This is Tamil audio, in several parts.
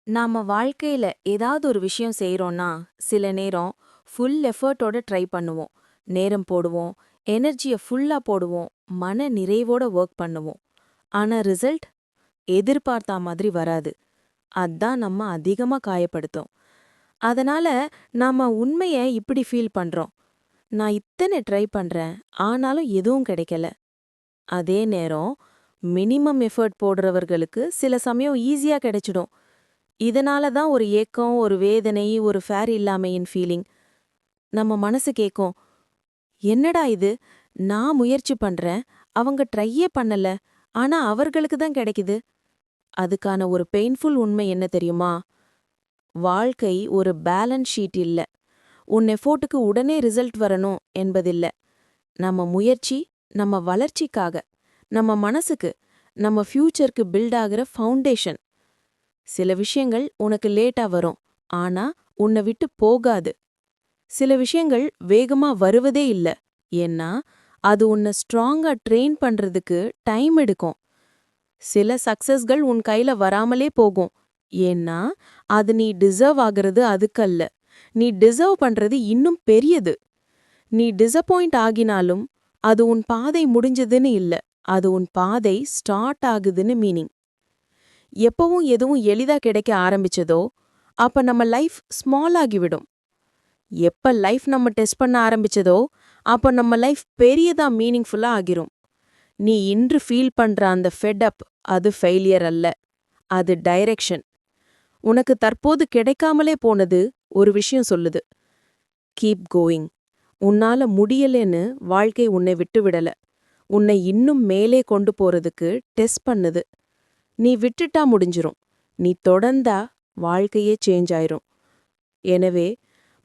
நாம வாழ்க்கையில ஏதாவது ஒரு விஷயம் செய்றோம்னா, சில நேரம் ஃபுல் எஃபர்ட்டோட ட்ரை பண்ணுவோம். நேரம் போடுவோம், எனர்ஜிய ஃபுல்லா போடுவோம், மன நிறைவோட வொர்க் பண்ணுவோம். ஆனா ரிசல்ட் எதிர்பார்த்தா மாதிரி வராது. அதான் நம்ம அதிகமா காயப்படுத்தும். அதனால நாம உண்மைய இப்படி ஃபீல் பண்றோம். நான் இத்தனை ட்ரை பண்றேன், ஆனாலும் எதுவும் கிடைக்கல. அதே நேரம் மினிமம் எஃபர்ட் போடுறவர்களுக்கு சில சமயம் ஈஸியா கிடைச்சிடும். இதனால தான் ஒரு ஏக்கம், ஒரு வேதனை, ஒரு ஃபேர் இல்லாமையின் ஃபீலிங். நம்ம மனசு கேக்கும், என்னடா இது? நான் முயற்சி பண்றேன், அவங்க ட்ரையே பண்ணல. ஆனா அவர்களுக்கு தான் கிடைக்குது. அதுக்கான ஒரு பெயின்ஃபுல் உண்மை என்ன தெரியுமா? வாழ்க்கை ஒரு பேலன்ஸ் ஷீட் இல்ல. உன் எஃபோர்ட்டுக்கு உடனே ரிசல்ட் வரணும் என்பதில்ல. நம்ம முயற்சி, நம்ம வளர்ச்சிக்காக, நம்ம மனசுக்கு, நம்ம ஃபியூச்சருக்கு பில்ட் ஆகுற ஃபவுண்டேஷன். சில விஷயங்கள் உனக்கு லேட்டா வரும், ஆனா உன்னை விட்டு போகாது. சில விஷயங்கள் வேகமா வருவதே இல்ல, ஏன்னா அது உன்னை ஸ்ட்ராங்கா ட்ரெயின் பண்றதுக்கு டைம் எடுக்கும். சில சக்சஸ்கள் உன் கையில வராமலே போகும், ஏன்னா அது நீ டிசர்வ் ஆகிறது அதுக்கல்ல. நீ டிசர்வ் பண்றது இன்னும் பெரியது. நீ டிசப்பாயிண்ட் ஆகினாலும் அது உன் பாதை முடிஞ்சதுன்னு இல்ல, அது உன் பாதை ஸ்டார்ட் ஆகுதுன்னு மீனிங். எப்பவும் எதுவும் எளிதா கிடைக்க ஆரம்பிச்சதோ, அப்ப நம்ம லைஃப் ஸ்மால் ஆகிவிடும். எப்ப லைஃப் நம்ம டெஸ்ட் பண்ண ஆரம்பிச்சதோ, அப்ப நம்ம லைஃப் பெரியதா மீனிங்ஃபுல்லா ஆகிரும். நீ இன்று ஃபீல் பண்ற அந்த ஃபெட் அப், அது ஃபெயிலியர் அல்ல, அது டைரக்ஷன். உனக்கு தற்போது கிடைக்காமலே போனது ஒரு விஷயம் சொல்லுது. Keep going. உன்னால முடியலன்னு வாழ்க்கை உன்னை விட்டு விடல. உன்னை இன்னும் மேலே கொண்டு போறதுக்கு டெஸ்ட் பண்ணுது. நீ விட்டுட்டா முடிஞ்சிரும். நீ தொடர்ந்தா வாழ்க்கையே சேஞ்ச் ஆயிரும். எனவே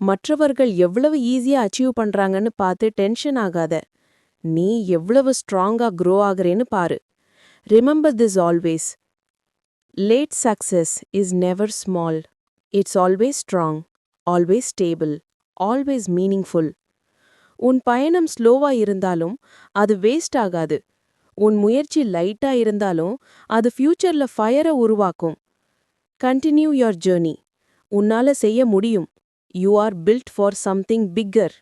மற்றவர்கள் எவ்வளவு ஈஸியா அச்சீவ் பண்றாங்கன்னு பார்த்து டென்ஷன் ஆகாத. நீ எவ்வளவு ஸ்ட்ராங்கா க்ரோ ஆகுறேன்னு பாரு. Remember this always. Late success is never small. It's always strong, always stable, always meaningful. உன் பயணம் ஸ்லோவா இருந்தாலும் அது வேஸ்ட் ஆகாது. உன் முயற்சி லைட்டா இருந்தாலும் அது ஃபியூச்சர்ல ஃபயரை உருவாக்கும். Continue your journey. உன்னால செய்ய முடியும். You are built for something bigger.